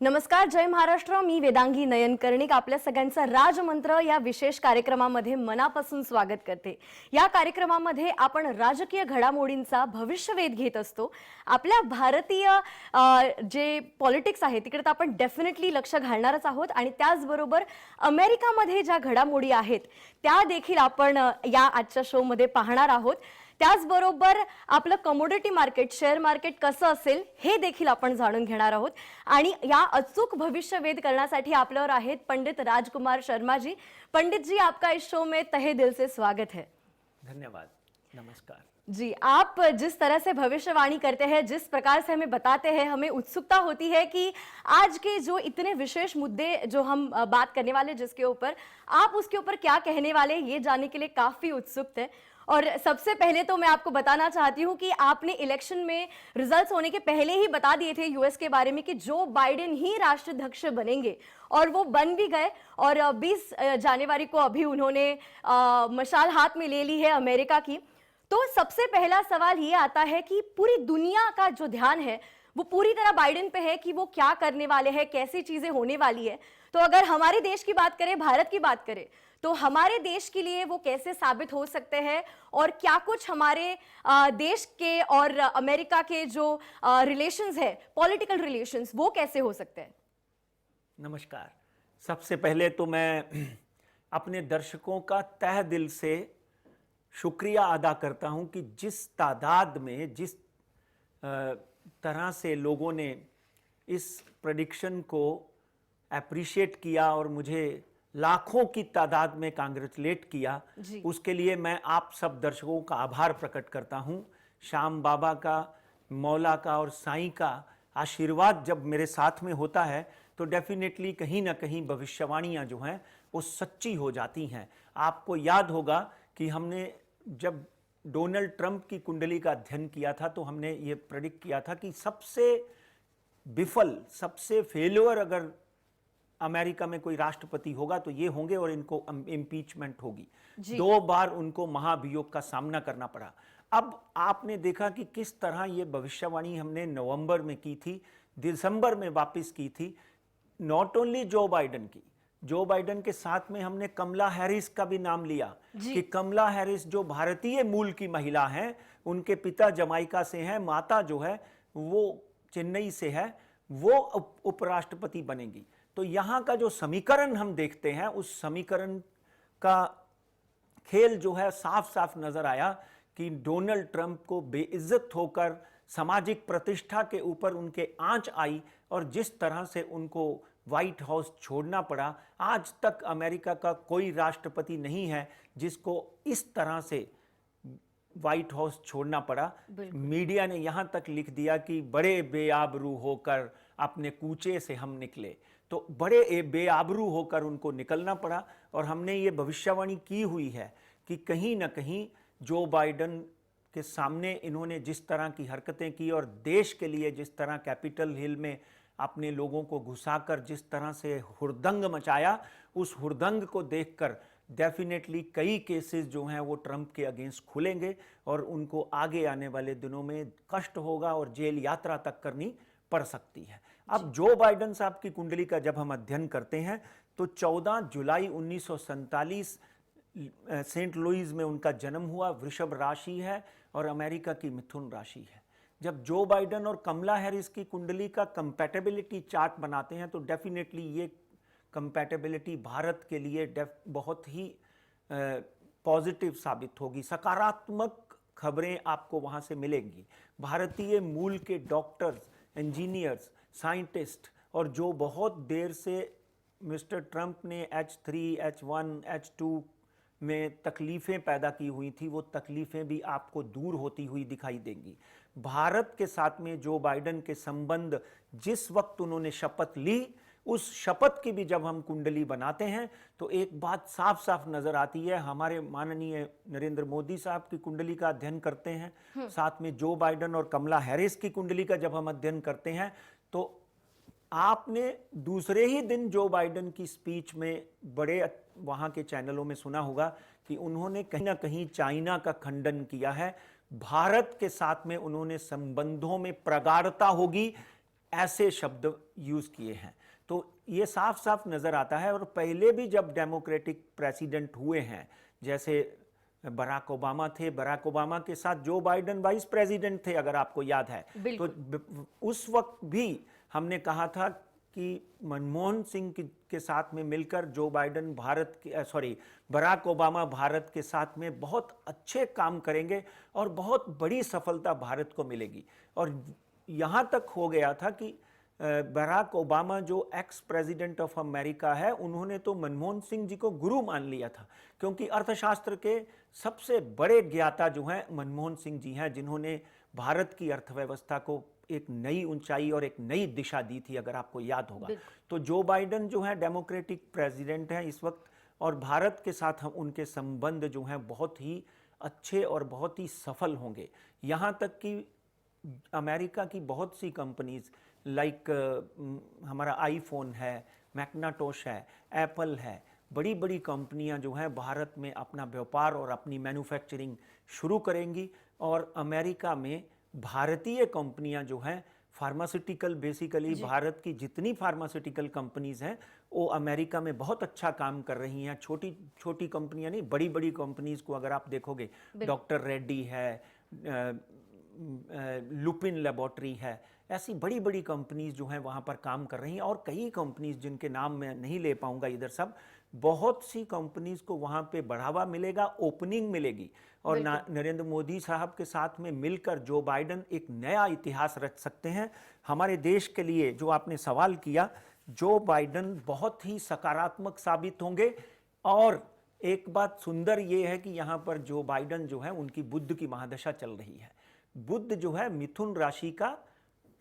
नमस्कार, जय महाराष्ट्र. मी वेदांगी नयन कर्णिक आपल्या सगळ्यांचं राजमंत्र या विशेष कार्यक्रमामध्ये मनापासून स्वागत करते. या कार्यक्रमामध्ये आपण राजकीय घडामोडींचा भविष्यवेध घेत असतो. आपल्या भारतीय जे पॉलिटिक्स आहे तिकडे तर आपण डेफिनेटली लक्ष घालणारच आहोत आणि त्याचबरोबर अमेरिकामध्ये ज्या घडामोडी आहेत त्या देखील आपण या आजच्या शो मध्ये पाहणार आहोत. त्याचबरोबर आपलं कमोडिटी मार्केट, शेअर मार्केट कसं असेल हे देखील आपण जाणून घेणार आहोत. आणि या अचूक भविष्यवेध करण्यासाठी आपल्यावर आहेत पंडित राजकुमार शर्मा जी. पंडित जी, आपका इस शो में तहे दिल से स्वागत है. धन्यवाद, नमस्कार जी. आप जिस तरह से भविष्यवाणी करते हैं, जिस प्रकार से हमें बताते हैं, हमें उत्सुकता होती है कि आज के जो इतने विशेष मुद्दे जो हम बात करने वाले जिसके ऊपर आप उसके ऊपर क्या कहने वाले ये जानने के लिए काफी उत्सुक थे. और सबसे पहले तो मैं आपको बताना चाहती हूं कि आपने इलेक्शन में रिजल्ट्स होने के पहले ही बता दिए थे यूएस के बारे में कि जो बाइडेन ही राष्ट्राध्यक्ष बनेंगे और वो बन भी गए. और 20 जनवरी को अभी उन्होंने मशाल हाथ में ले ली है अमेरिका की. तो सबसे पहला सवाल ये आता है कि पूरी दुनिया का जो ध्यान है वो पूरी तरह बाइडेन पे है कि वो क्या करने वाले हैं, कैसी चीजें होने वाली है. तो अगर हमारे देश की बात करें, भारत की बात करें, तो हमारे देश के लिए वो कैसे साबित हो सकते हैं और क्या कुछ हमारे देश के और अमेरिका के जो रिलेशंस है, पॉलिटिकल रिलेशंस, वो कैसे हो सकते हैं? नमस्कार. सबसे पहले तो मैं अपने दर्शकों का तहे दिल से शुक्रिया अदा करता हूं कि जिस तादाद में, जिस तरह से लोगों ने इस प्रेडिक्शन को अप्रिशिएट किया और मुझे लाखों की तादाद में कांग्रेचुलेट किया, उसके लिए मैं आप सब दर्शकों का आभार प्रकट करता हूं. श्याम बाबा का, मौला का और साईं का आशीर्वाद जब मेरे साथ में होता है तो डेफिनेटली कहीं ना कहीं भविष्यवाणियां जो हैं वो सच्ची हो जाती हैं. आपको याद होगा कि हमने जब डोनाल्ड ट्रंप की कुंडली का अध्ययन किया था तो हमने ये प्रेडिक्ट किया था कि सबसे विफल, सबसे फेल्योर अगर अमेरिका में कोई राष्ट्रपति होगा तो ये होंगे और इनको इम्पीचमेंट होगी. 2 बार उनको महाभियोग का सामना करना पड़ा. अब आपने देखा कि किस तरह ये भविष्यवाणी हमने नवंबर में की थी, दिसंबर में वापस की थी. नॉट ओनली जो बाइडेन के साथ में हमने कमला हैरिस का भी नाम लिया कि कमला हैरिस जो भारतीय मूल की महिला हैं, उनके पिता जमाइका से हैं, माता जो है वो चेन्नई से है, वो उपराष्ट्रपति बनेंगी. तो यहां का जो समीकरण हम देखते हैं, उस समीकरण का खेल जो है साफ साफ नजर आया कि डोनाल्ड ट्रंप को बेइज्जत होकर सामाजिक प्रतिष्ठा के ऊपर उनके आंच आई और जिस तरह से उनको व्हाइट हाउस छोड़ना पड़ा. आज तक अमेरिका का कोई राष्ट्रपति नहीं है जिसको इस तरह से व्हाइट हाउस छोड़ना पड़ा. मीडिया ने यहां तक लिख दिया कि बड़े बेआबरू होकर अपने कूचे से हम निकले. तो बड़े बेआबरू होकर उनको निकलना पड़ा. और हमने ये भविष्यवाणी की हुई है कि कहीं ना कहीं जो बाइडेन के सामने इन्होंने जिस तरह की हरकतें की और देश के लिए जिस तरह कैपिटल हिल में अपने लोगों को घुसाकर जिस तरह से हुड़दंग मचाया, उस हुड़दंग को देखकर डेफिनेटली कई केसेस जो हैं वो ट्रंप के अगेंस्ट खुलेंगे और उनको आगे आने वाले दिनों में कष्ट होगा और जेल यात्रा तक करनी पड़ सकती है. अब जो बाइडेन साहब की कुंडली का जब हम अध्ययन करते हैं तो 14 जुलाई 1947 सेंट लुइस में उनका जन्म हुआ. वृषभ राशि है और अमेरिका की मिथुन राशि है. जब जो बाइडेन और कमला हैरिस की कुंडली का कंपैटिबिलिटी चार्ट बनाते हैं तो डेफिनेटली ये कंपैटिबिलिटी भारत के लिए बहुत ही पॉजिटिव साबित होगी. सकारात्मक खबरें आपको वहां से मिलेंगी. भारतीय मूल के डॉक्टर्स, इंजीनियर्स, साइंटिस्ट और जो बहुत देर से मिस्टर ट्रंप ने H3, H1, H2 में तकलीफें पैदा की हुई थी, वो तकलीफें भी आपको दूर होती हुई दिखाई देंगी. भारत के साथ में जो बाइडेन के संबंध जिस वक्त उन्होंने शपथ ली, उस शपथ की भी जब हम कुंडली बनाते हैं तो एक बात साफ साफ नजर आती है. हमारे माननीय नरेंद्र मोदी साहब की कुंडली का अध्ययन करते हैं, साथ में जो बाइडेन और कमला हैरिस की कुंडली का जब हम अध्ययन करते हैं तो आपने दूसरे ही दिन जो बाइडेन की स्पीच में बड़े वहां के चैनलों में सुना होगा कि उन्होंने कहीं ना कहीं चाइना का खंडन किया है. भारत के साथ में उन्होंने संबंधों में प्रगाढ़ता होगी ऐसे शब्द यूज किए हैं। तो ये साफ साफ नजर आता है। और पहले भी जब डेमोक्रेटिक प्रेसिडेंट हुए हैं, जैसे बराक ओबामा थे, बराक ओबामा के साथ जो बाइडेन वाइस प्रेसिडेंट थे, अगर आपको याद है, तो उस वक्त भी हमने कहा था कि मनमोहन सिंह के साथ में मिलकर Joe Biden Barack Obama Bharat के साथ में बहुत अच्छे काम करेंगे और बहुत बड़ी सफलता भारत को मिलेगी। और यहाँ तक हो गया था कि बराक ओबामा जो एक्स प्रेसिडेंट ऑफ अमेरिका है, उन्होंने तो मनमोहन सिंह जी को गुरु मान लिया था, क्योंकि अर्थशास्त्र के सबसे बड़े ज्ञाता जो हैं मनमोहन सिंह जी हैं, जिन्होंने भारत की अर्थव्यवस्था को एक नई ऊंचाई और एक नई दिशा दी थी, अगर आपको याद होगा। तो जो बाइडेन जो है डेमोक्रेटिक प्रेसिडेंट हैं इस वक्त, और भारत के साथ हम उनके संबंध जो हैं बहुत ही अच्छे और बहुत ही सफल होंगे। यहाँ तक कि अमेरिका की बहुत सी कंपनीज लाइक हमारा आईफोन है, मैग्नाटोश है, एप्पल है, बड़ी बड़ी कंपनियां जो हैं भारत में अपना व्यापार और अपनी मैन्युफैक्चरिंग शुरू करेंगी। और अमेरिका में भारतीय कंपनियां जो हैं फार्मास्यूटिकल, बेसिकली भारत की जितनी फार्मास्यूटिकल कंपनीज हैं वो अमेरिका में बहुत अच्छा काम कर रही हैं। छोटी छोटी कंपनियां नहीं, बड़ी बड़ी कंपनीज को अगर आप देखोगे, डॉक्टर रेड्डी है, लुपिन लेबोरेटरी है, ऐसी बड़ी बड़ी कंपनीज जो हैं वहाँ पर काम कर रही हैं। और कई कंपनीज जिनके नाम मैं नहीं ले पाऊंगा इधर सब, बहुत सी कंपनीज को वहाँ पे बढ़ावा मिलेगा, ओपनिंग मिलेगी। और नरेंद्र मोदी साहब के साथ में मिलकर जो बाइडेन एक नया इतिहास रच सकते हैं हमारे देश के लिए। जो आपने सवाल किया, जो बाइडेन बहुत ही सकारात्मक साबित होंगे। और एक बात सुंदर ये है कि यहाँ पर जो बाइडेन जो है उनकी बुध की महादशा चल रही है। बुध जो है मिथुन राशि का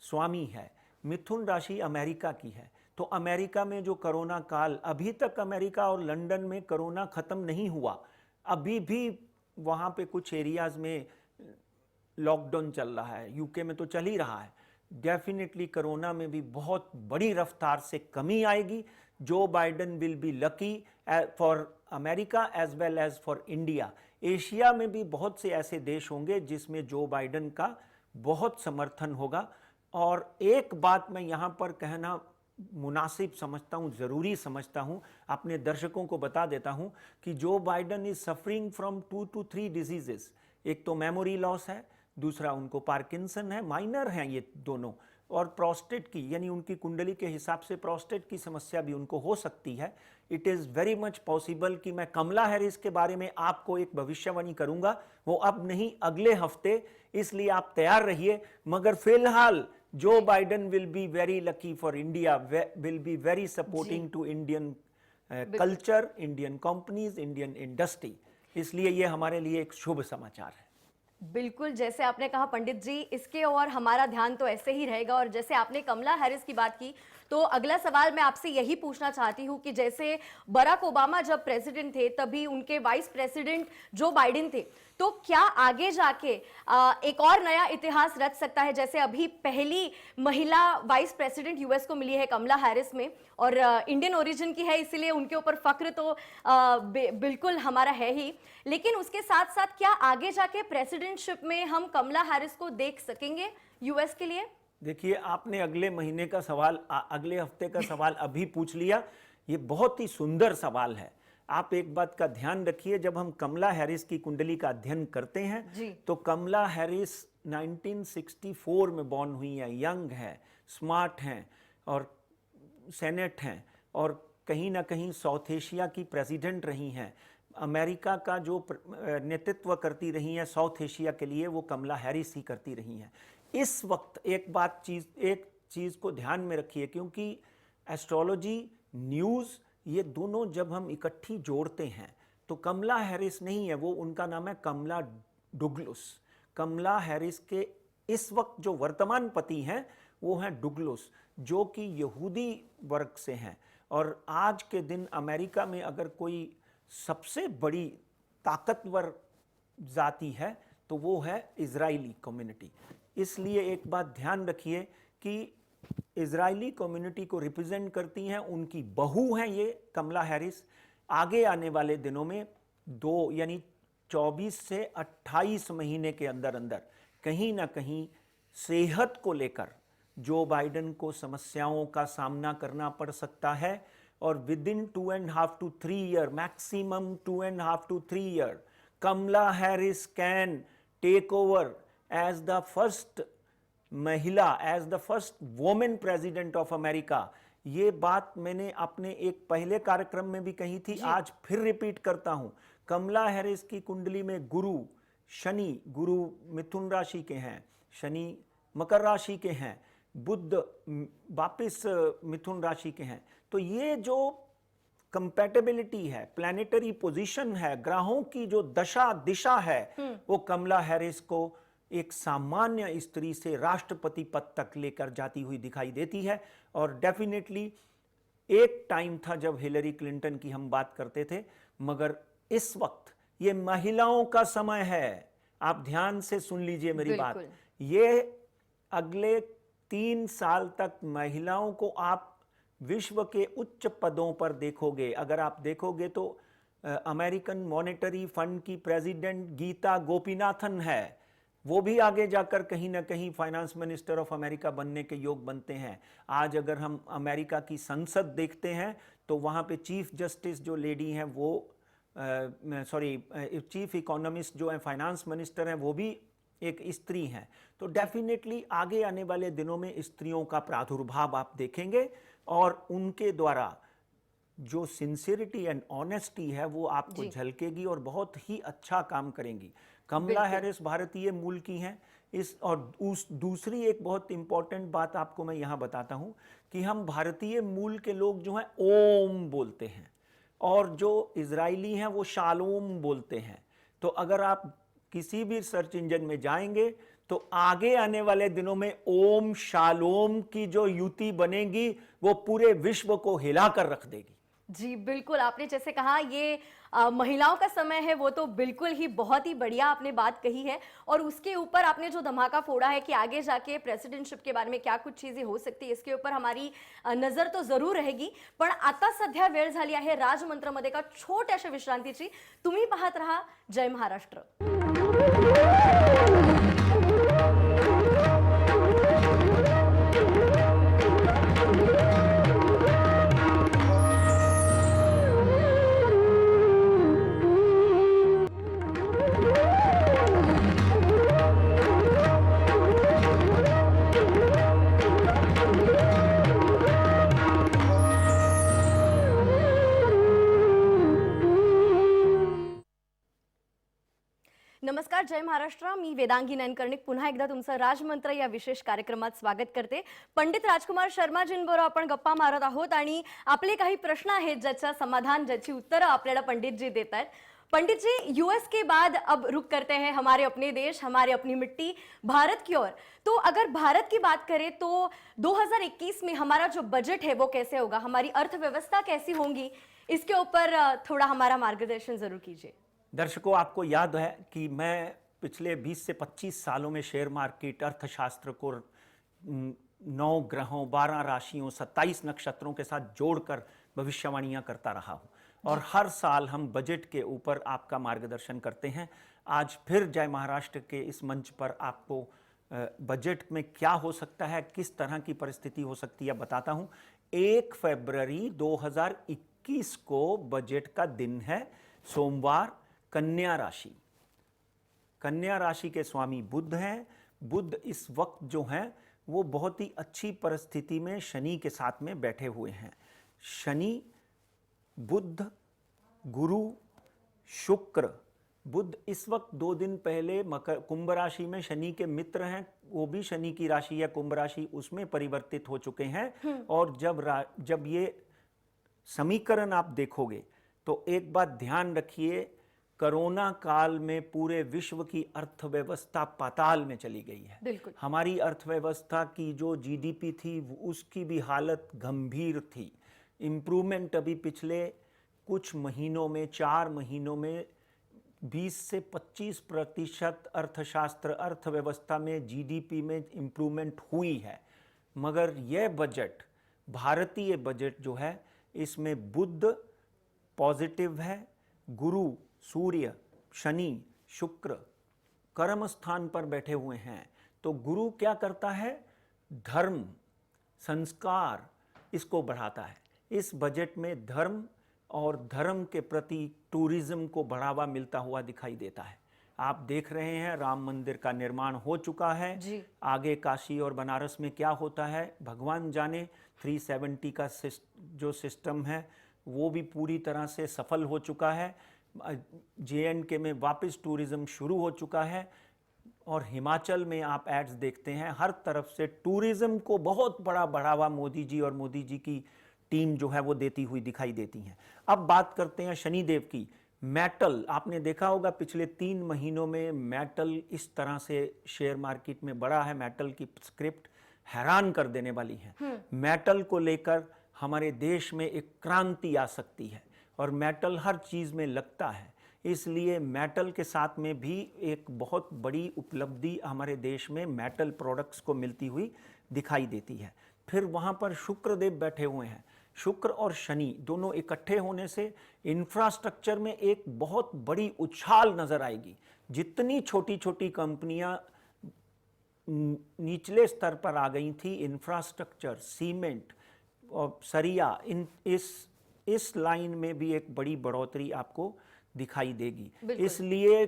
स्वामी है, मिथुन राशि अमेरिका की है। तो अमेरिका में जो कोरोना काल, अभी तक अमेरिका और लंदन में कोरोना खत्म नहीं हुआ, अभी भी वहाँ पे कुछ एरियाज में लॉकडाउन चल रहा है, यूके में तो चल ही रहा है। डेफिनेटली कोरोना में भी बहुत बड़ी रफ्तार से कमी आएगी। Joe Biden will be lucky for America as well as for India. Asia में भी बहुत से ऐसे देश होंगे जिसमें जो बाइडेन का बहुत समर्थन होगा। और एक बात मैं यहाँ पर कहना मुनासिब समझता हूँ, ज़रूरी समझता हूँ, अपने दर्शकों को बता देता हूँ कि Joe Biden is suffering from 2 to 3 diseases. एक तो मेमोरी लॉस है, दूसरा उनको पार्किंसन है, माइनर हैं ये दोनों, और प्रोस्टेट की, यानी उनकी कुंडली के हिसाब से प्रोस्टेट की समस्या भी उनको हो सकती है। It is very much possible कि मैं कमला हैरिस के बारे में आपको एक भविष्यवाणी करूंगा, वो अब नहीं अगले हफ्ते, इसलिए आप तैयार रहिए। मगर फिलहाल Joe Biden will be very lucky for India, will be very supporting to Indian culture, Indian companies, Indian industry. इसलिए ये हमारे लिए एक शुभ समाचार है। बिल्कुल, जैसे आपने कहा पंडित जी, इसके और हमारा ध्यान तो ऐसे ही रहेगा। और जैसे आपने कमला हैरिस की बात की, तो अगला सवाल मैं आपसे यही पूछना चाहती हूँ कि जैसे बराक ओबामा जब प्रेसिडेंट थे, तभी उनके वाइस प्रेसिडेंट जो बाइडेन थे, तो क्या आगे जाके एक और नया इतिहास रच सकता है? जैसे अभी पहली महिला वाइस प्रेसिडेंट यूएस को मिली है कमला हैरिस में, और इंडियन ओरिजिन की है, इसीलिए उनके ऊपर फक्र तो बिल्कुल हमारा है ही। लेकिन उसके साथ साथ क्या आगे जाके प्रेसिडेंटशिप में हम कमला हैरिस को देख सकेंगे यूएस के लिए? देखिए, आपने अगले महीने का सवाल, अगले हफ्ते का सवाल अभी पूछ लिया। ये बहुत ही सुंदर सवाल है। आप एक बात का ध्यान रखिए, जब हम कमला हैरिस की कुंडली का अध्ययन करते हैं तो कमला हैरिस 1964 में बॉर्न हुई है, यंग है, स्मार्ट हैं और सेनेट हैं, और कहीं ना कहीं साउथ एशिया की प्रेसिडेंट रही हैं। अमेरिका का जो नेतृत्व करती रही हैं साउथ एशिया के लिए, वो कमला हैरिस ही करती रही हैं। इस वक्त एक चीज़ को ध्यान में रखिए, क्योंकि एस्ट्रोलॉजी, न्यूज़, ये दोनों जब हम इकट्ठी जोड़ते हैं तो कमला हैरिस नहीं है, वो उनका नाम है कमला डुगलस। कमला हैरिस के इस वक्त जो वर्तमान पति हैं वो हैं डुगलस, जो कि यहूदी वर्ग से हैं। और आज के दिन अमेरिका में अगर कोई सबसे बड़ी ताकतवर जाति है तो वो है इजरायली कम्युनिटी। इसलिए एक बात ध्यान रखिए कि इजरायली कम्युनिटी को रिप्रेजेंट करती हैं, उनकी बहू हैं ये कमला हैरिस। आगे आने वाले दिनों में यानी 24 से 28 महीने के अंदर अंदर कहीं ना कहीं सेहत को लेकर जो बाइडेन को समस्याओं का सामना करना पड़ सकता है और within 2.5 to 3 year, maximum 2.5 to 3 year, Kamala Harris can take over as the first महिला, as the first women president of America. ये बात मैंने अपने एक पहले कार्यक्रम में भी कही थी, आज फिर रिपीट करता हूं। कमला हैरिस की कुंडली में गुरु, शनि, गुरु मिथुन राशि के हैं, शनि मकर राशि के हैं, बुध वापिस मिथुन राशि के हैं। तो ये जो कंपैटिबिलिटी है, प्लैनेटरी पोजीशन है, ग्रहों की जो दशा दिशा है, वो कमला हैरिस को एक सामान्य स्त्री से राष्ट्रपति पद तक लेकर जाती हुई दिखाई देती है। और डेफिनेटली एक टाइम था जब हिलरी क्लिंटन की हम बात करते थे, मगर इस वक्त ये महिलाओं का समय है। आप ध्यान से सुन लीजिए मेरी बात। ये अगले 3 साल तक महिलाओं को आप विश्व के उच्च पदों पर देखोगे। अगर आप देखोगे तो अमेरिकन मॉनेटरी फंड की प्रेसिडेंट गीता गोपीनाथन है, वो भी आगे जाकर कहीं ना कहीं फाइनेंस मिनिस्टर ऑफ अमेरिका बनने के योग बनते हैं। आज अगर हम अमेरिका की संसद देखते हैं तो वहाँ पे चीफ जस्टिस जो लेडी हैं वो चीफ इकोनॉमिस्ट जो है, फाइनेंस मिनिस्टर हैं, वो भी एक स्त्री हैं। तो डेफिनेटली आगे आने वाले दिनों में स्त्रियों का प्रादुर्भाव आप देखेंगे और उनके द्वारा जो सिंसियरिटी एंड ऑनेस्टी है वो आपको झलकेगी और बहुत ही अच्छा काम करेंगी। कमला हैरिस भारतीय मूल की हैं। दूसरी एक बहुत इंपॉर्टेंट बात आपको मैं यहाँ बताता हूँ कि हम भारतीय मूल के लोग जो हैं ओम बोलते हैं और जो इजरायली हैं वो शालोम बोलते हैं। तो अगर आप किसी भी सर्च इंजन में जाएंगे तो आगे आने वाले दिनों में ओम शालोम की जो युति बनेगी वो पूरे विश्व को हिलाकर रख देगी। जी बिल्कुल, आपने जैसे कहा ये महिलाओं का समय है, वो तो बिल्कुल ही बहुत ही बढ़िया आपने बात कही है। और उसके ऊपर आपने जो धमाका फोड़ा है कि आगे जाके प्रेसिडेंटशिप के बारे में क्या कुछ चीजें हो सकती है, इसके ऊपर हमारी नजर तो जरूर रहेगी। पण आता सध्या वेळ झाली आहे राजमंत्रमध्ये का छोट्याशा विश्रांतीची। तुम्ही पाहत रहा जय महाराष्ट्र। नमस्कार, जय महाराष्ट्र। मी वेदांगी नयनकर्णिक पुन्हा एकदा तुमचं राजमंत्र या विशेष कार्यक्रमात स्वागत करते। पंडित राजकुमार शर्माजींबरोबर आपण गप्पा मारत आहोत आणि आपले काही प्रश्न आहेत ज्याचं समाधान, ज्याची उत्तरं आपल्याला पंडित जी देत आहेत। पंडित जी, यूएस के बाद अब रुख करते हैं हमारे अपने देश, हमारी अपनी मिट्टी, भारत की ओर। तो अगर भारत की बात करें तो 2021 में हमारा जो बजट है वो कैसे होगा, हमारी अर्थव्यवस्था कैसी होंगी, इसके ऊपर थोड़ा हमारा मार्गदर्शन जरूर कीजिए। दर्शकों, आपको याद है कि मैं पिछले 20 से 25 सालों में शेयर मार्केट अर्थशास्त्र को 9 ग्रहों, 12 राशियों, 27 नक्षत्रों के साथ जोड़कर भविष्यवाणियां करता रहा हूं और हर साल हम बजट के ऊपर आपका मार्गदर्शन करते हैं। आज फिर जय महाराष्ट्र के इस मंच पर आपको बजट में क्या हो सकता है, किस तरह की परिस्थिति हो सकती है बताता हूं। 1 फरवरी 2021 को बजट का दिन है, सोमवार। कन्या राशि, कन्या राशि के स्वामी बुध हैं। बुध इस वक्त जो हैं वो बहुत ही अच्छी परिस्थिति में शनि के साथ में बैठे हुए हैं। शनि, बुध, गुरु, शुक्र। बुध इस वक्त 2 दिन पहले कुंभ राशि में शनि के मित्र हैं, वो भी शनि की राशि है कुंभ राशि, उसमें परिवर्तित हो चुके हैं। और जब ये समीकरण आप देखोगे तो एक बात ध्यान रखिए, कोरोना काल में पूरे विश्व की अर्थव्यवस्था पाताल में चली गई है। बिल्कुल। हमारी अर्थव्यवस्था की जो जीडीपी थी उसकी भी हालत गंभीर थी। इम्प्रूवमेंट अभी पिछले कुछ महीनों में, 4 महीनों में 20 से 25% अर्थव्यवस्था में, जीडीपी में इम्प्रूवमेंट हुई है। मगर यह बजट, भारतीय बजट जो है, इसमें बुध पॉजिटिव है, गुरु, सूर्य, शनि, शुक्र कर्म स्थान पर बैठे हुए हैं। तो गुरु क्या करता है? धर्म, संस्कार इसको बढ़ाता है। इस बजट में धर्म और धर्म के प्रति टूरिज्म को बढ़ावा मिलता हुआ दिखाई देता है। आप देख रहे हैं राम मंदिर का निर्माण हो चुका है जी। आगे काशी और बनारस में क्या होता है भगवान जाने। 370 का जो सिस्टम है वो भी पूरी तरह से सफल हो चुका है। JNK में वापस टूरिज्म शुरू हो चुका है और हिमाचल में आप एड्स देखते हैं हर तरफ से टूरिज्म को बहुत बड़ा बढ़ावा मोदी जी और मोदी जी की टीम जो है वो देती हुई दिखाई देती हैं। अब बात करते हैं शनिदेव की। मेटल, आपने देखा होगा पिछले 3 महीनों में मेटल इस तरह से शेयर मार्केट में बढ़ा है। मेटल की स्क्रिप्ट हैरान कर देने वाली है। मेटल को लेकर हमारे देश में एक क्रांति आ सकती है और मेटल हर चीज़ में लगता है, इसलिए मेटल के साथ में भी एक बहुत बड़ी उपलब्धि हमारे देश में मेटल प्रोडक्ट्स को मिलती हुई दिखाई देती है। फिर वहाँ पर शुक्रदेव बैठे हुए हैं। शुक्र और शनि दोनों इकट्ठे होने से इंफ्रास्ट्रक्चर में एक बहुत बड़ी उछाल नजर आएगी। जितनी छोटी छोटी कंपनियां निचले स्तर पर आ गई थी, इंफ्रास्ट्रक्चर, सीमेंट और सरिया, इस लाइन में भी एक बड़ी बढ़ोतरी आपको दिखाई देगी। इसलिए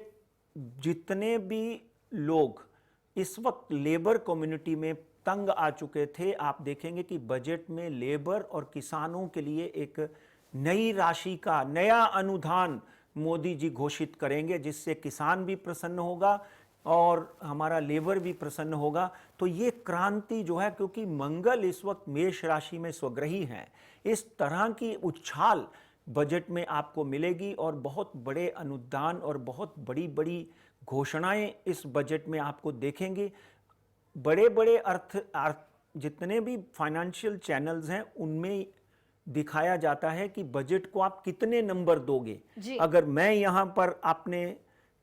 जितने भी लोग इस वक्त लेबर कम्युनिटी में तंग आ चुके थे, आप देखेंगे कि बजट में लेबर और किसानों के लिए एक नई राशि का नया अनुदान मोदी जी घोषित करेंगे, जिससे किसान भी प्रसन्न होगा और हमारा लेबर भी प्रसन्न होगा। तो ये क्रांति जो है, क्योंकि मंगल इस वक्त मेष राशि में स्वग्रही हैं, इस तरह की उछाल बजट में आपको मिलेगी और बहुत बड़े अनुदान और बहुत बड़ी बड़ी घोषणाएं इस बजट में आपको देखेंगे। बड़े बड़े जितने भी फाइनेंशियल चैनल्स हैं उनमें दिखाया जाता है कि बजट को आप कितने नंबर दोगे। अगर मैं यहाँ पर आपने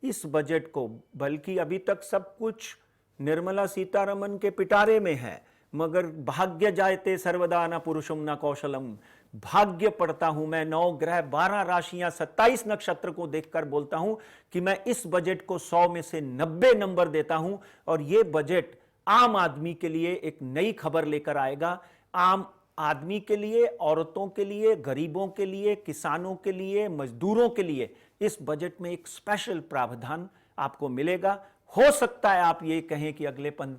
इस बजट को, बल्कि अभी तक सब कुछ निर्मला सीतारमन के पिटारे में है, मगर भाग्य जायते सर्वदा न पुरुषम न कौशलम, भाग्य पढ़ता हूं मैं 9 ग्रह 12 राशियां 27 नक्षत्र को देखकर बोलता हूं कि मैं इस बजट को 100 में से 90 नंबर देता हूं। और ये बजट आम आदमी के लिए एक नई खबर लेकर आएगा। आम आदमी के लिए, औरतों के लिए, गरीबों के लिए, किसानों के लिए, मजदूरों के लिए इस बजट में एक स्पेशल प्रावधान आपको मिलेगा। हो सकता है आप ये कहें कि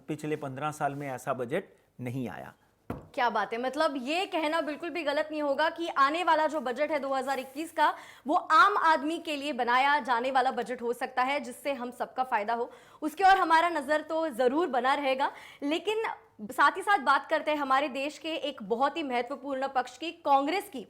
पिछले 15 साल में ऐसा बजट नहीं आया। क्या बात है, मतलब ये कहना बिल्कुल भी गलत नहीं होगा कि आने वाला जो बजट है 2021 का, वो आम आदमी के लिए बनाया जाने वाला बजट हो सकता है, जिससे हम सबका फायदा हो। उसके और हमारा नजर तो जरूर बना रहेगा। लेकिन साथ ही साथ बात करते हैं हमारे देश के एक बहुत ही महत्वपूर्ण पक्ष की, कांग्रेस की।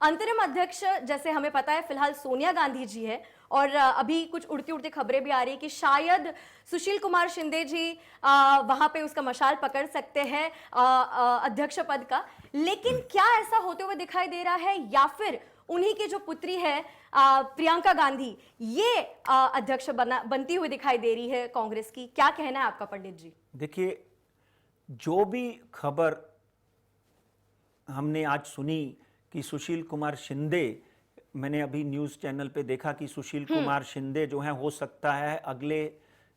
अंतरिम अध्यक्ष जैसे हमें पता है फिलहाल सोनिया गांधी जी है, और अभी कुछ उड़ती उड़ती खबरें भी आ रही है कि शायद सुशील कुमार शिंदे जी वहां पे उसका मशाल पकड़ सकते हैं अध्यक्ष पद का। लेकिन क्या ऐसा होते हुए दिखाई दे रहा है, या फिर उन्हीं की जो पुत्री है प्रियंका गांधी, ये अध्यक्ष बनती हुई दिखाई दे रही है कांग्रेस की? क्या कहना है आपका पंडित जी? देखिए, जो भी खबर हमने आज सुनी कि सुशील कुमार शिंदे, मैंने अभी न्यूज़ चैनल पे देखा कि सुशील कुमार शिंदे जो है हो सकता है अगले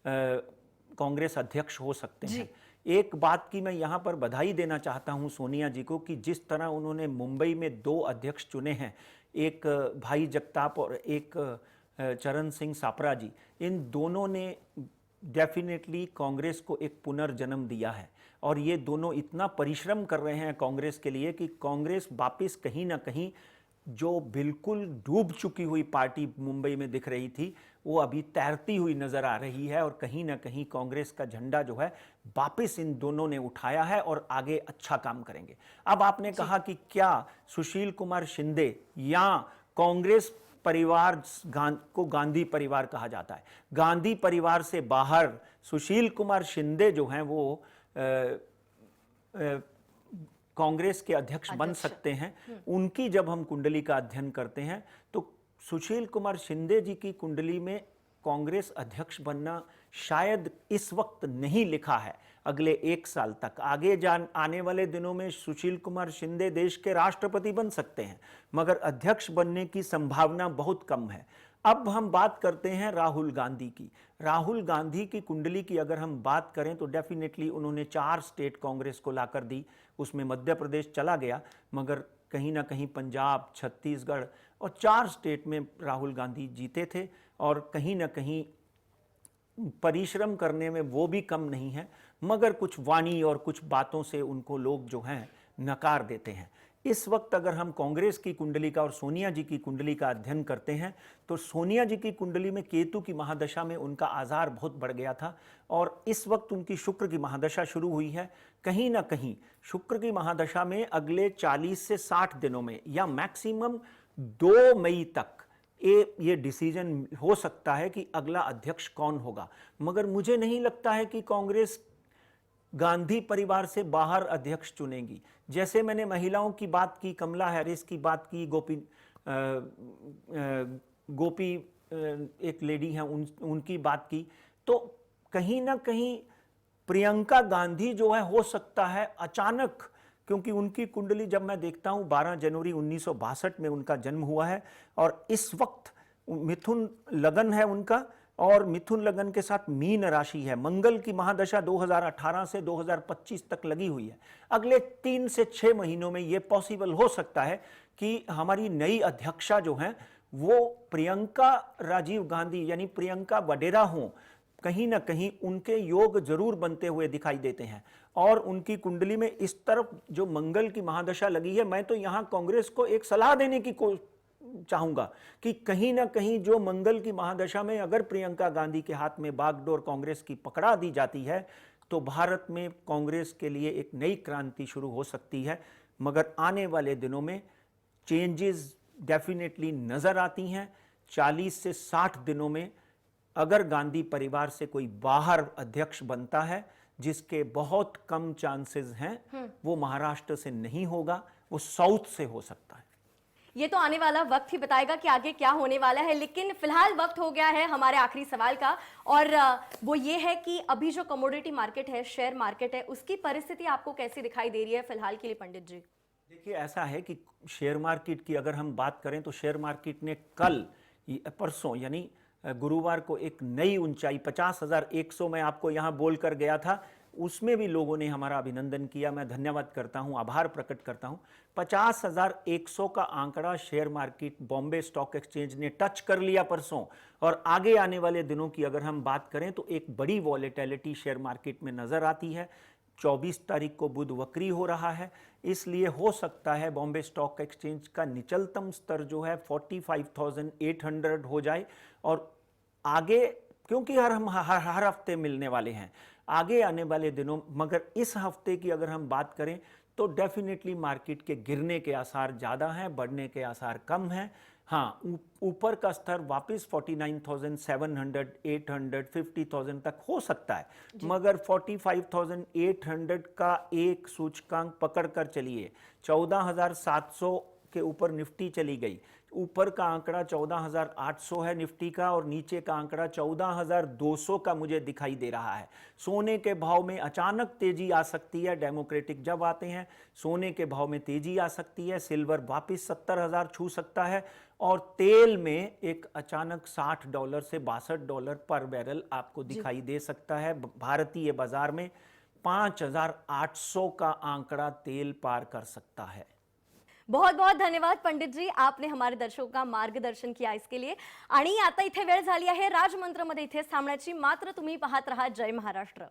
कांग्रेस अध्यक्ष हो सकते हैं। एक बात की मैं यहाँ पर बधाई देना चाहता हूँ सोनिया जी को कि जिस तरह उन्होंने मुंबई में 2 अध्यक्ष चुने हैं, एक भाई जगताप और एक चरण सिंह सापरा जी, इन दोनों ने डेफिनेटली कांग्रेस को एक पुनर्जन्म दिया है। और ये दोनों इतना परिश्रम कर रहे हैं कांग्रेस के लिए कि कांग्रेस वापस कहीं ना कहीं जो बिल्कुल डूब चुकी हुई पार्टी मुंबई में दिख रही थी, वो अभी तैरती हुई नजर आ रही है। और कहीं ना कहीं कांग्रेस का झंडा जो है वापस इन दोनों ने उठाया है और आगे अच्छा काम करेंगे। अब आपने कहा कि क्या सुशील कुमार शिंदे या कांग्रेस परिवार को गांधी परिवार कहा जाता है, गांधी परिवार से बाहर सुशील कुमार शिंदे जो हैं वो कांग्रेस के अध्यक्ष बन सकते हैं। उनकी जब हम कुंडली का अध्ययन करते हैं तो सुशील कुमार शिंदे जी की कुंडली में कांग्रेस अध्यक्ष बनना शायद इस वक्त नहीं लिखा है। अगले 1 साल तक आगे आने वाले दिनों में सुशील कुमार शिंदे देश के राष्ट्रपति बन सकते हैं, मगर अध्यक्ष बनने की संभावना बहुत कम है। अब हम बात करते हैं राहुल गांधी की। राहुल गांधी की कुंडली की अगर हम बात करें तो डेफिनेटली उन्होंने 4 स्टेट कांग्रेस को लाकर दी, उसमें मध्य प्रदेश चला गया, मगर कहीं ना कहीं पंजाब, छत्तीसगढ़ और 4 स्टेट में राहुल गांधी जीते थे, और कहीं ना कहीं परिश्रम करने में वो भी कम नहीं है, मगर कुछ वाणी और कुछ बातों से उनको लोग जो हैं नकार देते हैं। इस वक्त अगर हम कांग्रेस की कुंडली का और सोनिया जी की कुंडली का अध्ययन करते हैं तो सोनिया जी की कुंडली में केतु की महादशा में उनका आजार बहुत बढ़ गया था, और इस वक्त उनकी शुक्र की महादशा शुरू हुई है। कहीं ना कहीं शुक्र की महादशा में अगले 40 से 60 दिनों में या मैक्सिमम 2 मई तक ये डिसीजन हो सकता है कि अगला अध्यक्ष कौन होगा, मगर मुझे नहीं लगता है कि कांग्रेस गांधी परिवार से बाहर अध्यक्ष चुनेगी। जैसे मैंने महिलाओं की बात की, कमला हैरिस की बात की, गोपी एक लेडी हैं उनकी बात की, तो कहीं ना कहीं प्रियंका गांधी जो है हो सकता है अचानक, क्योंकि उनकी कुंडली जब मैं देखता हूं 12 जनवरी 1962 में उनका जन्म हुआ है, और इस वक्त मिथुन लगन है उनका, और मिथुन लगन के साथ मीन राशि है। मंगल की महादशा 2018 से 2025 तक लगी हुई है। अगले 3 से 6 महीनों में यह पॉसिबल हो सकता है कि हमारी नई अध्यक्षा जो हैं वो प्रियंका राजीव गांधी यानी प्रियंका वडेरा हों। कहीं ना कहीं उनके योग जरूर बनते हुए दिखाई देते हैं, और उनकी कुंडली में इस तरफ जो मंगल की महादशा लगी है, मैं तो यहां कांग्रेस को एक सलाह देने की चाहूंगा कि कहीं ना कहीं जो मंगल की महादशा में अगर प्रियंका गांधी के हाथ में बागडोर कांग्रेस की पकड़ा दी जाती है तो भारत में कांग्रेस के लिए एक नई क्रांति शुरू हो सकती है। मगर आने वाले दिनों में चेंजेस डेफिनेटली नजर आती हैं। 40 से 60 दिनों में अगर गांधी परिवार से कोई बाहर अध्यक्ष बनता है, जिसके बहुत कम चांसेस हैं, वो महाराष्ट्र से नहीं होगा, वो साउथ से हो सकता है। ये तो आने वाला वक्त ही बताएगा कि आगे क्या होने वाला है, लेकिन फिलहाल वक्त हो गया है हमारे आखिरी सवाल का, और वो ये है कि अभी जो कमोडिटी मार्केट है, शेयर मार्केट है, उसकी परिस्थिति आपको कैसी दिखाई दे रही है फिलहाल के लिए पंडित जी? देखिए, ऐसा है कि शेयर मार्केट की अगर हम बात करें तो शेयर मार्केट ने कल परसों यानी गुरुवार को एक नई ऊंचाई 50,100 में आपको यहां बोलकर गया था, उसमें भी लोगों ने हमारा अभिनंदन किया। मैं धन्यवाद करता हूं, आभार प्रकट करता हूं। 50,100 का आंकड़ा share market Bombay stock exchange ने टच कर लिया परसों, और आगे आने वाले दिनों की अगर हम बात करें तो एक बड़ी वॉलेटिलिटी शेयर मार्केट में नजर आती है। 24 तारीख को बुध वक्री हो रहा है, इसलिए हो सकता है बॉम्बे स्टॉक एक्सचेंज का निचलतम स्तर जो है 45,800 हो जाए, और आगे क्योंकि हर हफ्ते मिलने वाले हैं आगे आने वाले दिनों, मगर इस हफ्ते की अगर हम बात करें तो डेफिनेटली मार्केट के गिरने के आसार ज़्यादा हैं, बढ़ने के आसार कम हैं। हाँ, ऊपर का स्तर वापस 49,700, 800, 50,000 तक हो सकता है, मगर 45,800 का एक सूचकांक पकड़ कर चलिए। 14,700 के ऊपर निफ्टी चली गई, ऊपर का आंकड़ा 14,800 है निफ्टी का, और नीचे का आंकड़ा 14,200 का मुझे दिखाई दे रहा है। सोने के भाव में अचानक तेजी आ सकती है, डेमोक्रेटिक जब आते हैं सोने के भाव में तेजी आ सकती है। सिल्वर वापस 70,000 छू सकता है, और तेल में एक अचानक $60 से $62 पर बैरल आपको दिखाई दे सकता है। भारतीय बाजार में 5,800 का आंकड़ा तेल पार कर सकता है। बहुत बहुत धन्यवाद पंडित जी, आपने हमारे दर्शकों का मार्गदर्शन किया इसके लिए। आणि आता इथे वेळ झाली आहे राजमंत्रमध्ये इथेच थांबण्याची, मात्र तुम्ही पाहत राहा जय महाराष्ट्र।